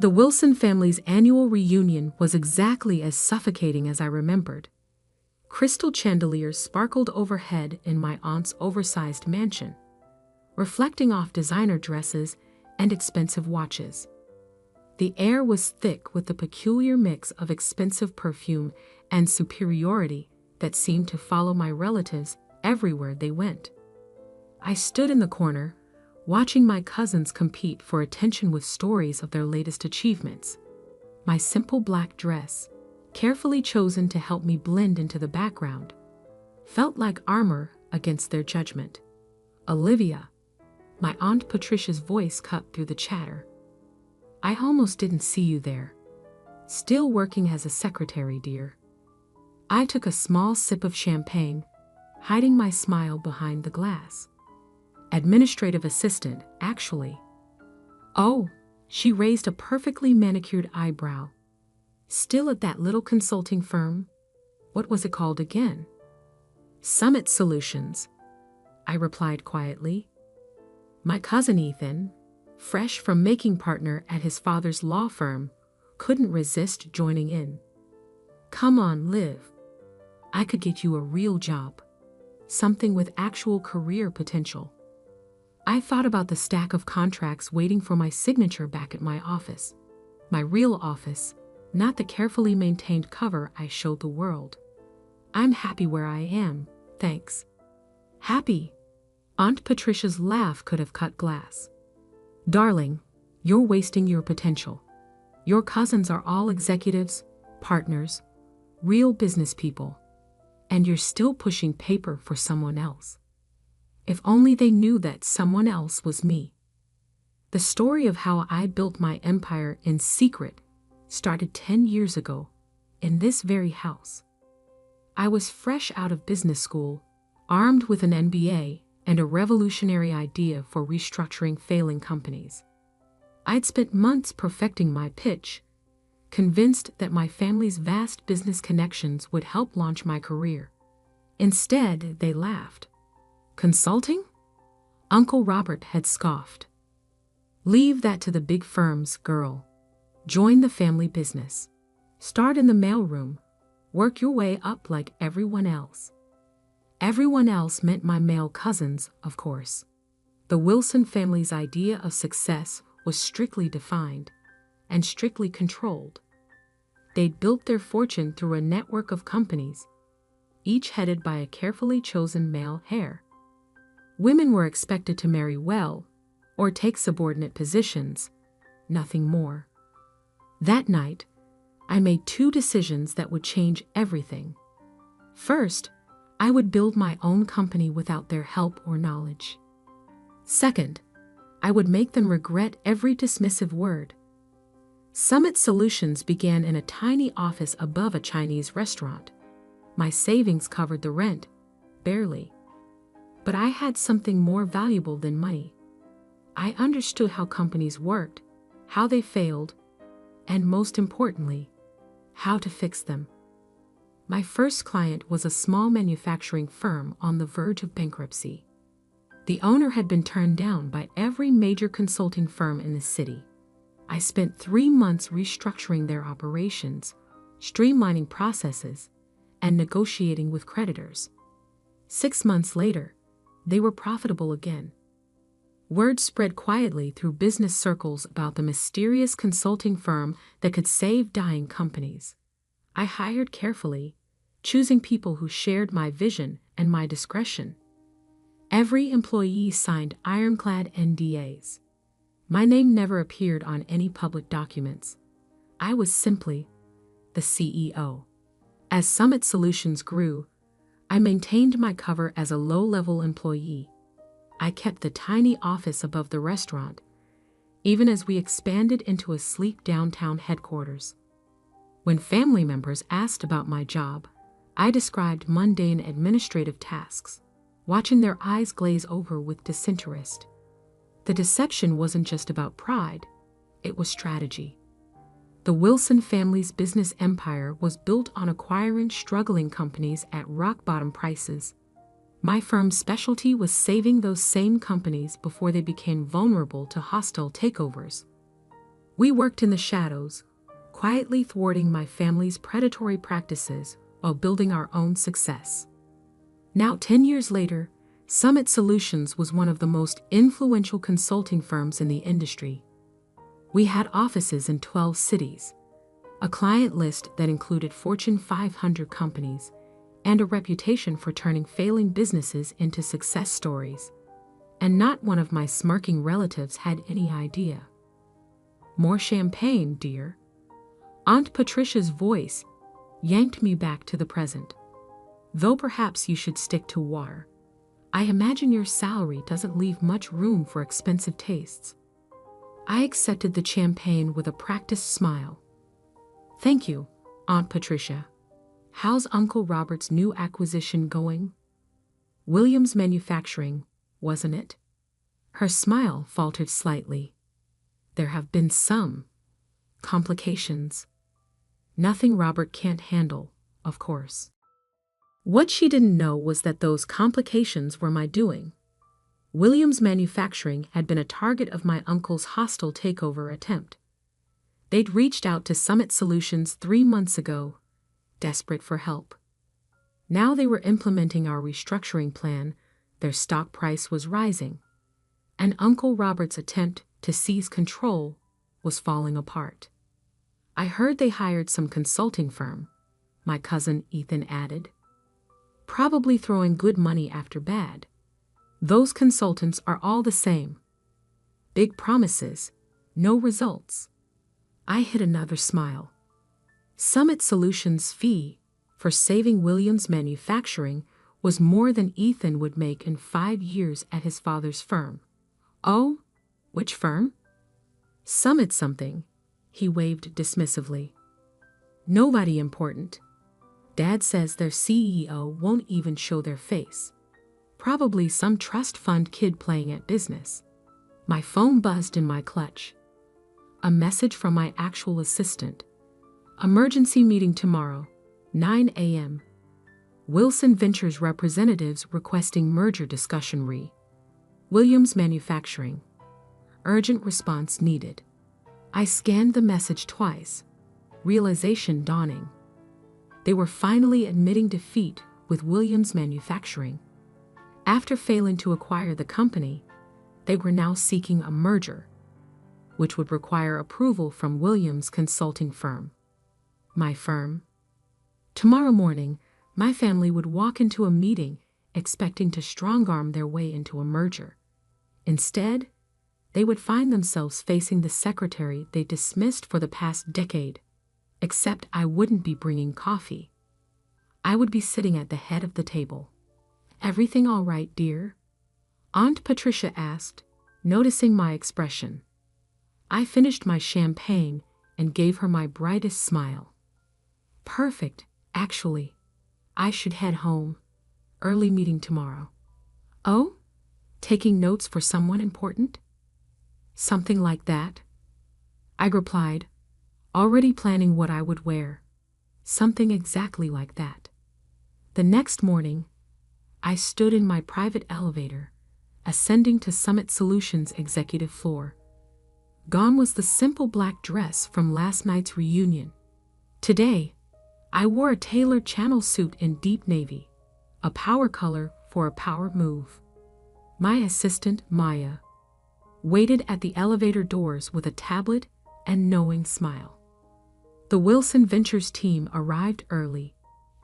The Wilson family's annual reunion was exactly as suffocating as I remembered. Crystal chandeliers sparkled overhead in my aunt's oversized mansion, reflecting off designer dresses and expensive watches. The air was thick with the peculiar mix of expensive perfume and superiority that seemed to follow my relatives everywhere they went. I stood in the corner, watching my cousins compete for attention with stories of their latest achievements. My simple black dress, carefully chosen to help me blend into the background, felt like armor against their judgment. "Olivia," my Aunt Patricia's voice cut through the chatter. "I almost didn't see you there. Still working as a secretary, dear." I took a small sip of champagne, hiding my smile behind the glass. "Administrative assistant, actually." "Oh," she raised a perfectly manicured eyebrow. "Still at that little consulting firm? What was it called again?" "Summit Solutions," I replied quietly. My cousin Ethan, fresh from making partner at his father's law firm, couldn't resist joining in. "Come on, Liv. I could get you a real job. Something with actual career potential." I thought about the stack of contracts waiting for my signature back at my office. My real office, not the carefully maintained cover I showed the world. "I'm happy where I am, thanks." "Happy?" Aunt Patricia's laugh could have cut glass. "Darling, you're wasting your potential. Your cousins are all executives, partners, real business people, and you're still pushing paper for someone else. If only they knew that someone else was me." The story of how I built my empire in secret started 10 years ago, in this very house. I was fresh out of business school, armed with an MBA and a revolutionary idea for restructuring failing companies. I'd spent months perfecting my pitch, convinced that my family's vast business connections would help launch my career. Instead, they laughed. "Consulting?" Uncle Robert had scoffed. "Leave that to the big firms, girl. Join the family business. Start in the mailroom. Work your way up like everyone else." Everyone else meant my male cousins, of course. The Wilson family's idea of success was strictly defined and strictly controlled. They'd built their fortune through a network of companies, each headed by a carefully chosen male heir. Women were expected to marry well or take subordinate positions, nothing more. That night, I made 2 decisions that would change everything. First, I would build my own company without their help or knowledge. Second, I would make them regret every dismissive word. Summit Solutions began in a tiny office above a Chinese restaurant. My savings covered the rent, barely. But I had something more valuable than money. I understood how companies worked, how they failed, and most importantly, how to fix them. My first client was a small manufacturing firm on the verge of bankruptcy. The owner had been turned down by every major consulting firm in the city. I spent 3 months restructuring their operations, streamlining processes, and negotiating with creditors. 6 months later, they were profitable again. Word spread quietly through business circles about the mysterious consulting firm that could save dying companies. I hired carefully, choosing people who shared my vision and my discretion. Every employee signed ironclad NDAs. My name never appeared on any public documents. I was simply the CEO. As Summit Solutions grew, I maintained my cover as a low-level employee. I kept the tiny office above the restaurant, even as we expanded into a sleek downtown headquarters. When family members asked about my job, I described mundane administrative tasks, watching their eyes glaze over with disinterest. The deception wasn't just about pride, it was strategy. The Wilson family's business empire was built on acquiring struggling companies at rock-bottom prices. My firm's specialty was saving those same companies before they became vulnerable to hostile takeovers. We worked in the shadows, quietly thwarting my family's predatory practices while building our own success. Now, 10 years later, Summit Solutions was one of the most influential consulting firms in the industry. We had offices in 12 cities, a client list that included Fortune 500 companies, and a reputation for turning failing businesses into success stories. And not one of my smirking relatives had any idea. "More champagne, dear." Aunt Patricia's voice yanked me back to the present. "Though perhaps you should stick to water. I imagine your salary doesn't leave much room for expensive tastes." I accepted the champagne with a practiced smile. "Thank you, Aunt Patricia. How's Uncle Robert's new acquisition going?" "Williams Manufacturing, wasn't it?" Her smile faltered slightly. "There have been some complications. Nothing Robert can't handle, of course." What she didn't know was that those complications were my doing. Williams Manufacturing had been a target of my uncle's hostile takeover attempt. They'd reached out to Summit Solutions 3 months ago, desperate for help. Now they were implementing our restructuring plan, their stock price was rising, and Uncle Robert's attempt to seize control was falling apart. "I heard they hired some consulting firm," my cousin Ethan added. "Probably throwing good money after bad. Those consultants are all the same. Big promises, no results." I hid another smile. Summit Solutions' fee for saving Williams Manufacturing was more than Ethan would make in 5 years at his father's firm. "Oh, which firm?" "Summit something," he waved dismissively. "Nobody important. Dad says their CEO won't even show their face. Probably some trust fund kid playing at business." My phone buzzed in my clutch. A message from my actual assistant. "Emergency meeting tomorrow, 9 a.m. Wilson Ventures representatives requesting merger discussion Williams Manufacturing. Urgent response needed." I scanned the message twice, realization dawning. They were finally admitting defeat with Williams Manufacturing. After failing to acquire the company, they were now seeking a merger, which would require approval from Williams' consulting firm. My firm. Tomorrow morning, my family would walk into a meeting expecting to strong-arm their way into a merger. Instead, they would find themselves facing the secretary they dismissed for the past decade. Except I wouldn't be bringing coffee. I would be sitting at the head of the table. "Everything all right, dear?" Aunt Patricia asked, noticing my expression. I finished my champagne and gave her my brightest smile. "Perfect, actually. I should head home. Early meeting tomorrow." "Oh? Taking notes for someone important?" "Something like that," I replied, already planning what I would wear. Something exactly like that. The next morning, I stood in my private elevator, ascending to Summit Solutions' executive floor. Gone was the simple black dress from last night's reunion. Today, I wore a tailored channel suit in deep navy, a power color for a power move. My assistant, Maya, waited at the elevator doors with a tablet and knowing smile. The Wilson Ventures team arrived early,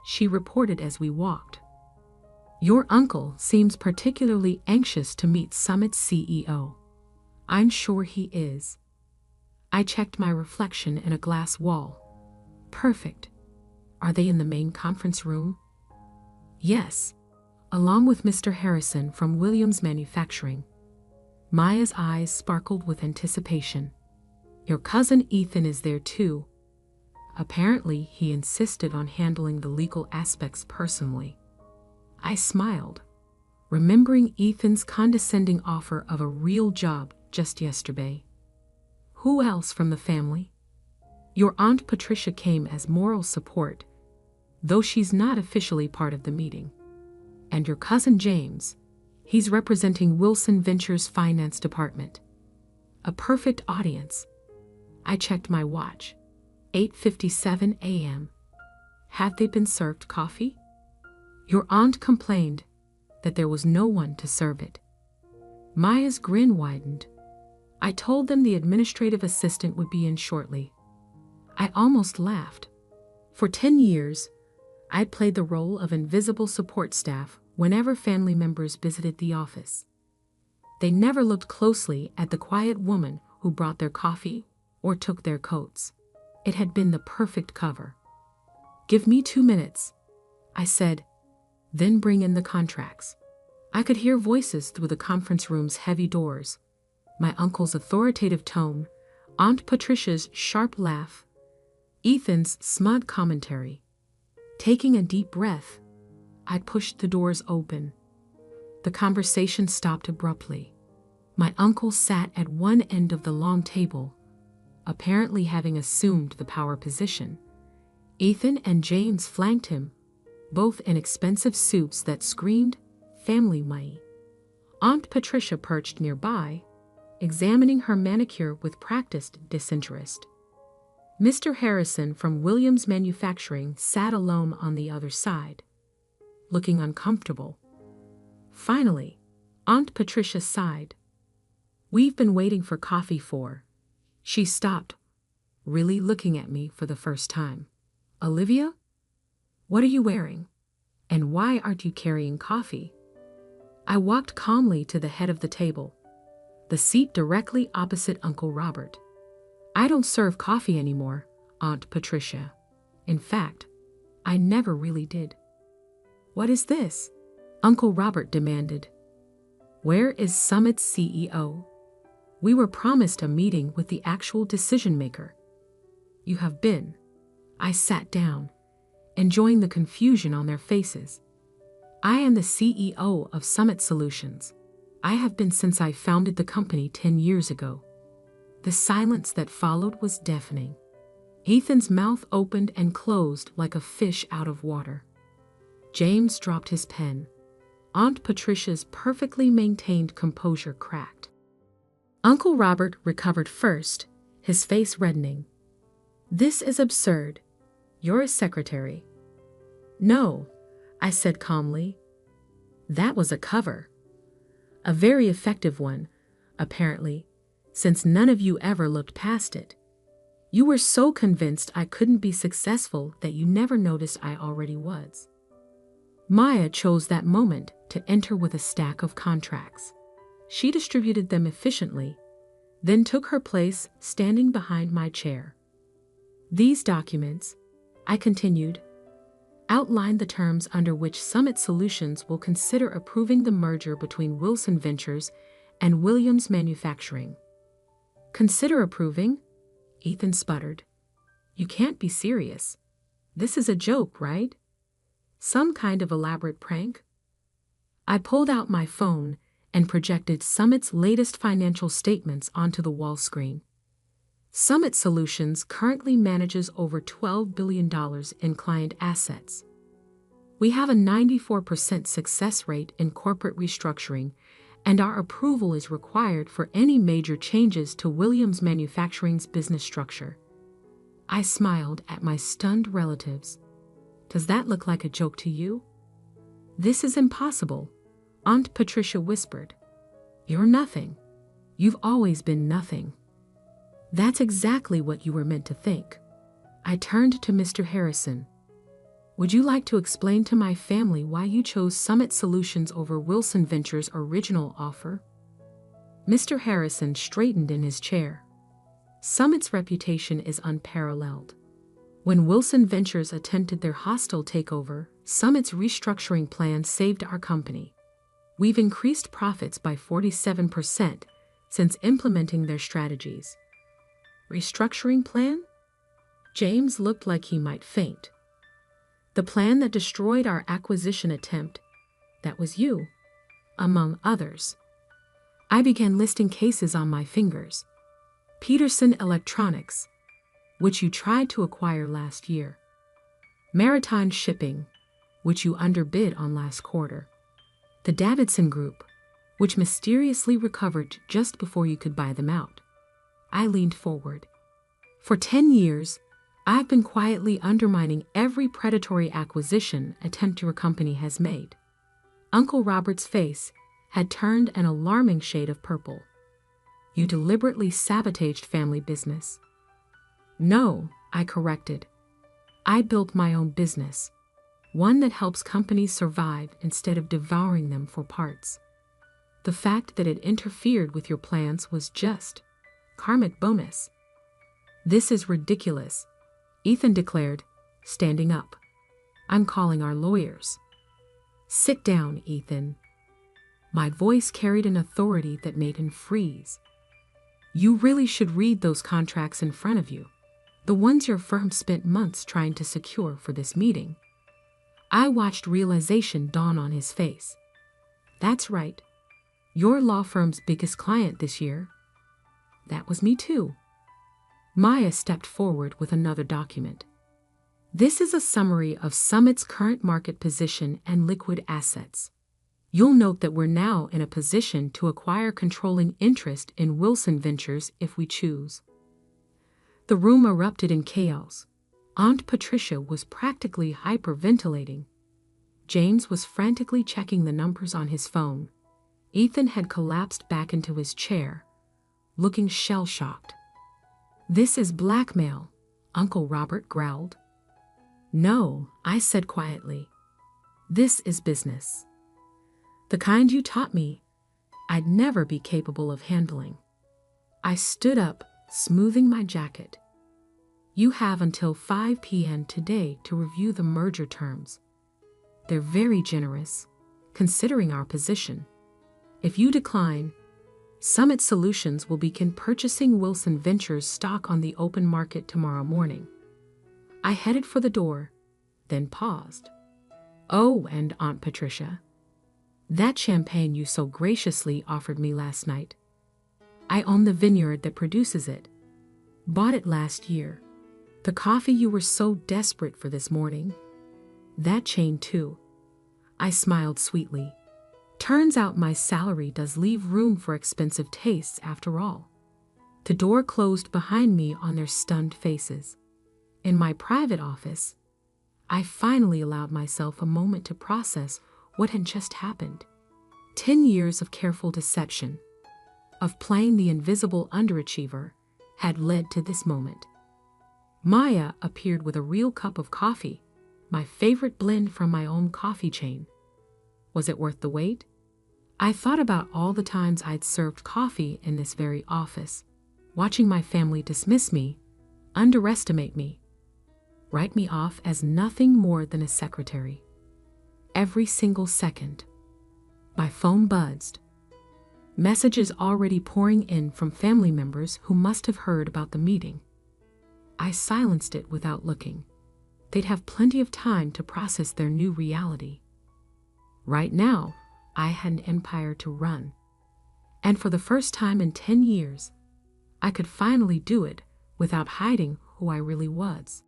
she reported as we walked. "Your uncle seems particularly anxious to meet Summit's CEO." "I'm sure he is." I checked my reflection in a glass wall. "Perfect. Are they in the main conference room?" "Yes, along with Mr. Harrison from Williams Manufacturing." Maya's eyes sparkled with anticipation. "Your cousin Ethan is there too. Apparently, he insisted on handling the legal aspects personally." I smiled, remembering Ethan's condescending offer of a real job just yesterday. "Who else from the family?" "Your Aunt Patricia came as moral support, though she's not officially part of the meeting. And your cousin James, he's representing Wilson Ventures' finance department." A perfect audience. I checked my watch. 8:57 a.m. Had they been served coffee? Your aunt complained that there was no one to serve it. Maya's grin widened. I told them the administrative assistant would be in shortly. I almost laughed. For 10 years, I'd played the role of invisible support staff whenever family members visited the office. They never looked closely at the quiet woman who brought their coffee or took their coats. It had been the perfect cover. "Give me 2 minutes," I said, "then bring in the contracts." I could hear voices through the conference room's heavy doors. My uncle's authoritative tone, Aunt Patricia's sharp laugh, Ethan's smug commentary. Taking a deep breath, I pushed the doors open. The conversation stopped abruptly. My uncle sat at one end of the long table, apparently having assumed the power position. Ethan and James flanked him, both in expensive suits that screamed family money. Aunt Patricia perched nearby, examining her manicure with practiced disinterest. Mr. Harrison from Williams Manufacturing sat alone on the other side, looking uncomfortable. Finally, Aunt Patricia sighed. "We've been waiting for coffee for..." She stopped, really looking at me for the first time. "Olivia? What are you wearing? And why aren't you carrying coffee?" I walked calmly to the head of the table, the seat directly opposite Uncle Robert. "I don't serve coffee anymore, Aunt Patricia. In fact, I never really did." "What is this?" Uncle Robert demanded. "Where is Summit's CEO? We were promised a meeting with the actual decision maker." "You have been." I sat down, enjoying the confusion on their faces. "I am the CEO of Summit Solutions. I have been since I founded the company 10 years ago." The silence that followed was deafening. Ethan's mouth opened and closed like a fish out of water. James dropped his pen. Aunt Patricia's perfectly maintained composure cracked. Uncle Robert recovered first, his face reddening. "This is absurd. You're a secretary." "No," I said calmly. "That was a cover. A very effective one, apparently, since none of you ever looked past it. You were so convinced I couldn't be successful that you never noticed I already was." Maya chose that moment to enter with a stack of contracts. She distributed them efficiently, then took her place standing behind my chair. "These documents," I continued, "outline the terms under which Summit Solutions will consider approving the merger between Wilson Ventures and Williams Manufacturing." "Consider approving?" Ethan sputtered. "You can't be serious. This is a joke, right? Some kind of elaborate prank?" I pulled out my phone and projected Summit's latest financial statements onto the wall screen. Summit Solutions currently manages over $12 billion in client assets. We have a 94% success rate in corporate restructuring, and our approval is required for any major changes to Williams Manufacturing's business structure. I smiled at my stunned relatives. "Does that look like a joke to you?" "This is impossible," Aunt Patricia whispered. "You're nothing. You've always been nothing." "That's exactly what you were meant to think." I turned to Mr. Harrison. "Would you like to explain to my family why you chose Summit Solutions over Wilson Ventures' original offer?" Mr. Harrison straightened in his chair. "Summit's reputation is unparalleled. When Wilson Ventures attempted their hostile takeover, Summit's restructuring plan saved our company. We've increased profits by 47% since implementing their strategies." "Restructuring plan?" James looked like he might faint. "The plan that destroyed our acquisition attempt. That was you, among others." I began listing cases on my fingers. Peterson Electronics, which you tried to acquire last year. Maritime Shipping, which you underbid on last quarter. The Davidson Group, which mysteriously recovered just before you could buy them out. I leaned forward. For 10 years, I've been quietly undermining every predatory acquisition attempt your company has made. Uncle Robert's face had turned an alarming shade of purple. You deliberately sabotaged family business. No, I corrected. I built my own business, one that helps companies survive instead of devouring them for parts. The fact that it interfered with your plans was just karmic bonus. This is ridiculous, Ethan declared, standing up. I'm calling our lawyers. Sit down, Ethan. My voice carried an authority that made him freeze. You really should read those contracts in front of you, the ones your firm spent months trying to secure for this meeting. I watched realization dawn on his face. That's right. Your law firm's biggest client this year. That was me too. Maya stepped forward with another document. This is a summary of Summit's current market position and liquid assets. You'll note that we're now in a position to acquire controlling interest in Wilson Ventures if we choose. The room erupted in chaos. Aunt Patricia was practically hyperventilating. James was frantically checking the numbers on his phone. Ethan had collapsed back into his chair, looking shell-shocked. This is blackmail, Uncle Robert growled. No, I said quietly. This is business. The kind you taught me, I'd never be capable of handling. I stood up, smoothing my jacket. You have until 5 p.m. today to review the merger terms. They're very generous, considering our position. If you decline, Summit Solutions will begin purchasing Wilson Ventures stock on the open market tomorrow morning. I headed for the door, then paused. Oh, and Aunt Patricia, that champagne you so graciously offered me last night. I own the vineyard that produces it. Bought it last year. The coffee you were so desperate for this morning. That chain too. I smiled sweetly. Turns out my salary does leave room for expensive tastes after all. The door closed behind me on their stunned faces. In my private office, I finally allowed myself a moment to process what had just happened. 10 years of careful deception, of playing the invisible underachiever, had led to this moment. Maya appeared with a real cup of coffee, my favorite blend from my own coffee chain. Was it worth the wait? I thought about all the times I'd served coffee in this very office, watching my family dismiss me, underestimate me, write me off as nothing more than a secretary. Every single second. My phone buzzed. Messages already pouring in from family members who must have heard about the meeting. I silenced it without looking. They'd have plenty of time to process their new reality. Right now, I had an empire to run. And for the first time in 10 years, I could finally do it without hiding who I really was.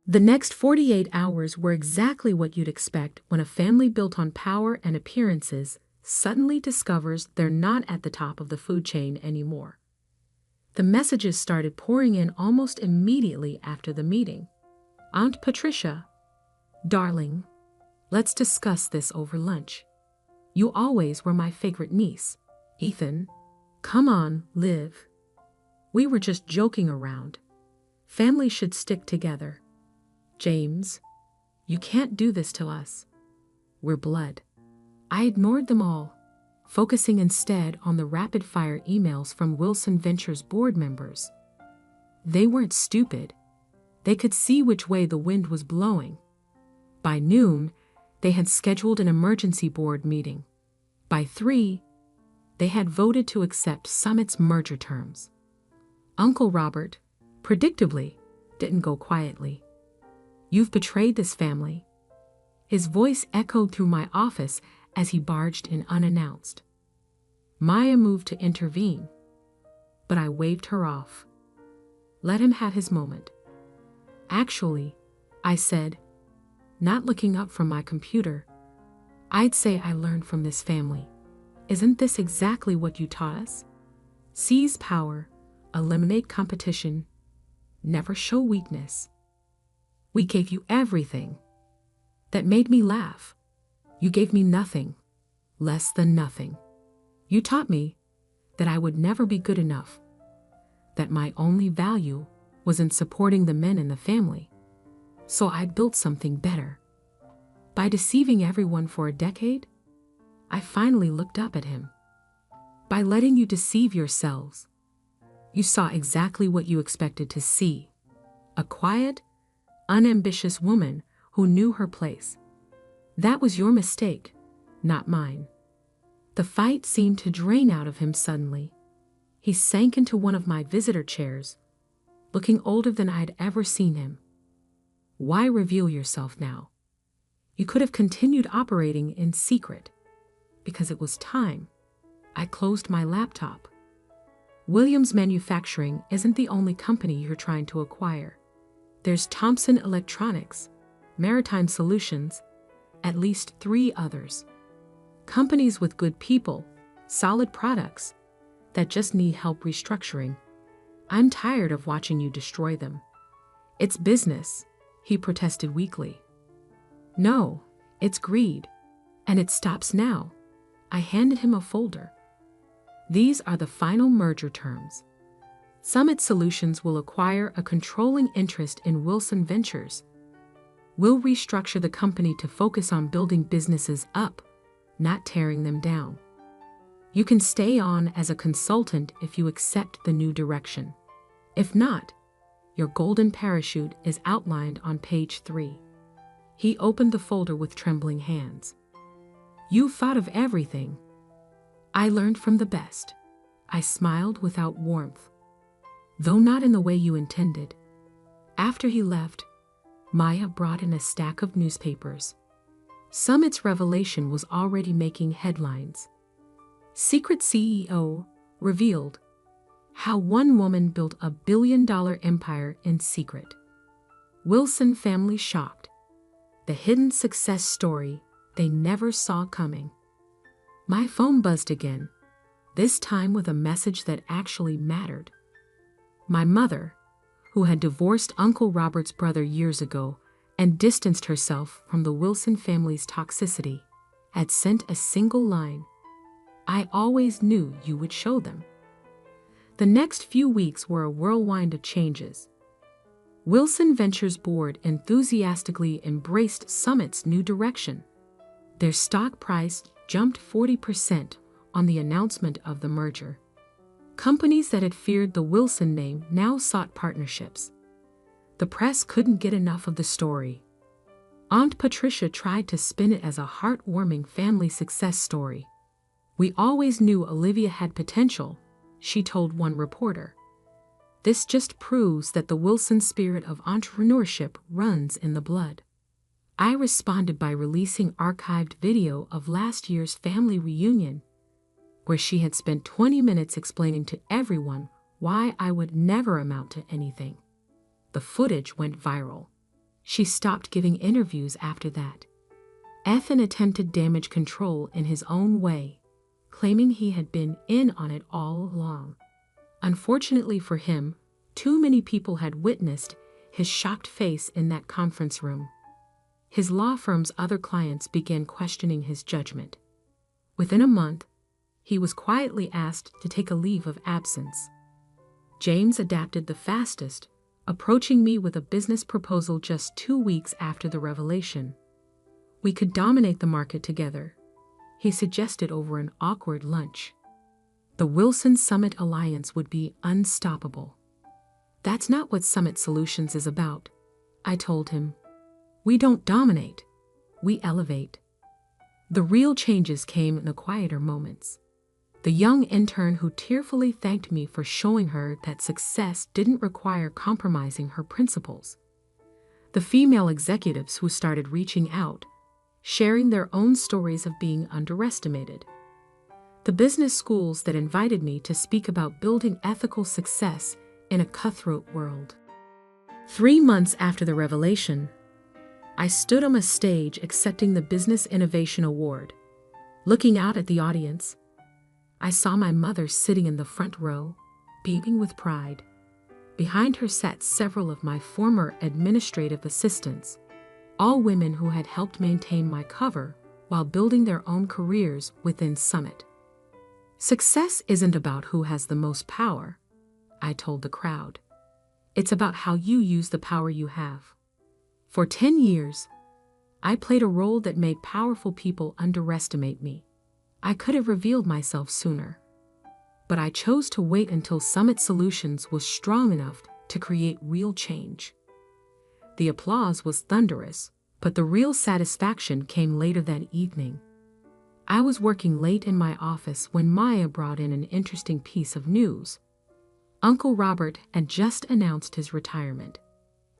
The next 48 hours were exactly what you'd expect when a family built on power and appearances suddenly discovers they're not at the top of the food chain anymore. The messages started pouring in almost immediately after the meeting. Aunt Patricia, darling, let's discuss this over lunch. You always were my favorite niece. Ethan, come on, Liv. We were just joking around. Family should stick together. James, you can't do this to us. We're blood. I ignored them all, focusing instead on the rapid-fire emails from Wilson Ventures board members. They weren't stupid. They could see which way the wind was blowing. By noon, they had scheduled an emergency board meeting. By 3, they had voted to accept Summit's merger terms. Uncle Robert, predictably, didn't go quietly. You've betrayed this family. His voice echoed through my office as he barged in unannounced. Maya moved to intervene, but I waved her off. Let him have his moment. Actually, I said, not looking up from my computer, I'd say I learned from this family. Isn't this exactly what you taught us? Seize power, eliminate competition, never show weakness. We gave you everything. That made me laugh. You gave me nothing, less than nothing. You taught me that I would never be good enough, that my only value was in supporting the men in the family. So I built something better. By deceiving everyone for a decade, I finally looked up at him. By letting you deceive yourselves, you saw exactly what you expected to see. A quiet, unambitious woman who knew her place. That was your mistake, not mine. The fight seemed to drain out of him suddenly. He sank into one of my visitor chairs, looking older than I'd ever seen him. Why reveal yourself now? You could have continued operating in secret. Because it was time. I closed my laptop. Williams Manufacturing isn't the only company you're trying to acquire. There's Thompson Electronics, Maritime Solutions, at least 3 others. Companies with good people, solid products, that just need help restructuring. I'm tired of watching you destroy them. It's business, he protested weakly. No, it's greed, and it stops now. I handed him a folder. These are the final merger terms. Summit Solutions will acquire a controlling interest in Wilson Ventures. We'll restructure the company to focus on building businesses up, not tearing them down. You can stay on as a consultant if you accept the new direction. If not, your golden parachute is outlined on page 3. He opened the folder with trembling hands. You thought of everything. I learned from the best. I smiled without warmth, though not in the way you intended. After he left, Maya brought in a stack of newspapers. Summit's revelation was already making headlines. Secret CEO revealed how one woman built a billion-dollar empire in secret. Wilson family shocked. The hidden success story they never saw coming. My phone buzzed again, this time with a message that actually mattered. My mother, who had divorced Uncle Robert's brother years ago and distanced herself from the Wilson family's toxicity, had sent a single line. I always knew you would show them. The next few weeks were a whirlwind of changes. Wilson Ventures board enthusiastically embraced Summit's new direction. Their stock price jumped 40% on the announcement of the merger. Companies that had feared the Wilson name now sought partnerships. The press couldn't get enough of the story. Aunt Patricia tried to spin it as a heartwarming family success story. We always knew Olivia had potential, she told one reporter. This just proves that the Wilson spirit of entrepreneurship runs in the blood. I responded by releasing archived video of last year's family reunion, where she had spent 20 minutes explaining to everyone why I would never amount to anything. The footage went viral. She stopped giving interviews after that. Ethan attempted damage control in his own way, claiming he had been in on it all along. Unfortunately for him, too many people had witnessed his shocked face in that conference room. His law firm's other clients began questioning his judgment. Within a month, he was quietly asked to take a leave of absence. James adapted the fastest, approaching me with a business proposal just 2 weeks after the revelation. We could dominate the market together, he suggested over an awkward lunch. The Wilson Summit Alliance would be unstoppable. That's not what Summit Solutions is about, I told him. We don't dominate, we elevate. The real changes came in the quieter moments. The young intern who tearfully thanked me for showing her that success didn't require compromising her principles. The female executives who started reaching out, sharing their own stories of being underestimated. The business schools that invited me to speak about building ethical success in a cutthroat world. 3 months after the revelation, I stood on a stage accepting the Business Innovation Award. Looking out at the audience, I saw my mother sitting in the front row, beaming with pride. Behind her sat several of my former administrative assistants, all women who had helped maintain my cover while building their own careers within Summit. Success isn't about who has the most power, I told the crowd. It's about how you use the power you have. For 10 years, I played a role that made powerful people underestimate me. I could have revealed myself sooner, but I chose to wait until Summit Solutions was strong enough to create real change. The applause was thunderous, but the real satisfaction came later that evening. I was working late in my office when Maya brought in an interesting piece of news. Uncle Robert had just announced his retirement.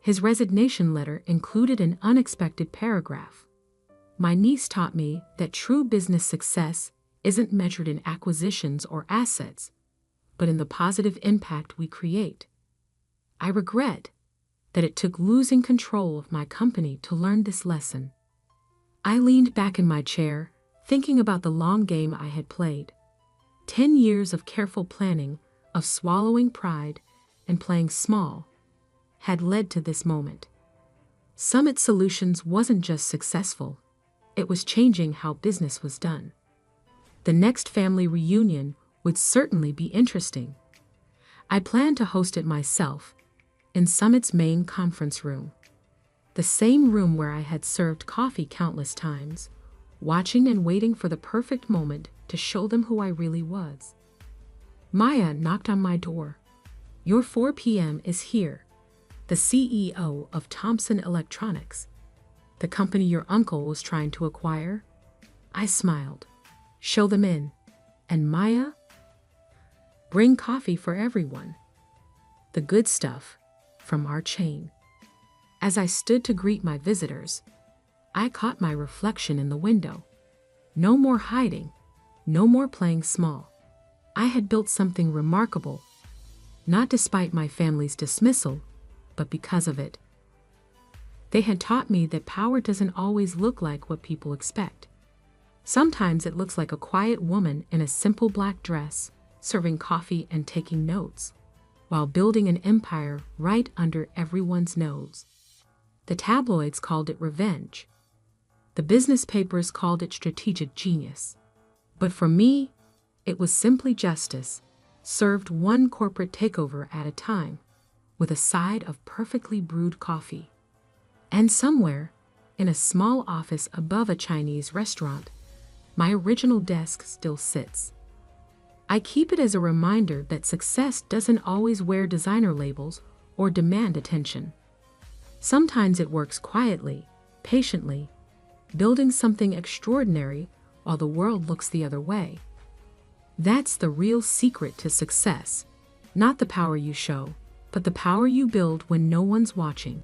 His resignation letter included an unexpected paragraph. My niece taught me that true business success isn't measured in acquisitions or assets, but in the positive impact we create. I regret that it took losing control of my company to learn this lesson. I leaned back in my chair, thinking about the long game I had played. 10 years of careful planning, of swallowing pride and playing small, had led to this moment. Summit Solutions wasn't just successful, it was changing how business was done. The next family reunion would certainly be interesting. I planned to host it myself, in Summit's main conference room. The same room where I had served coffee countless times, watching and waiting for the perfect moment to show them who I really was. Maya knocked on my door. "Your 4 p.m. is here. The CEO of Thomson Electronics, the company your uncle was trying to acquire." I smiled. "Show them in. And Maya? Bring coffee for everyone. The good stuff from our chain." As I stood to greet my visitors, I caught my reflection in the window. No more hiding, no more playing small. I had built something remarkable, not despite my family's dismissal, but because of it. They had taught me that power doesn't always look like what people expect. Sometimes it looks like a quiet woman in a simple black dress, serving coffee and taking notes, while building an empire right under everyone's nose. The tabloids called it revenge. The business papers called it strategic genius. But for me, it was simply justice, served one corporate takeover at a time, with a side of perfectly brewed coffee. And somewhere, in a small office above a Chinese restaurant, my original desk still sits. I keep it as a reminder that success doesn't always wear designer labels or demand attention. Sometimes it works quietly, patiently, building something extraordinary while the world looks the other way. That's the real secret to success, not the power you show, but the power you build when no one's watching.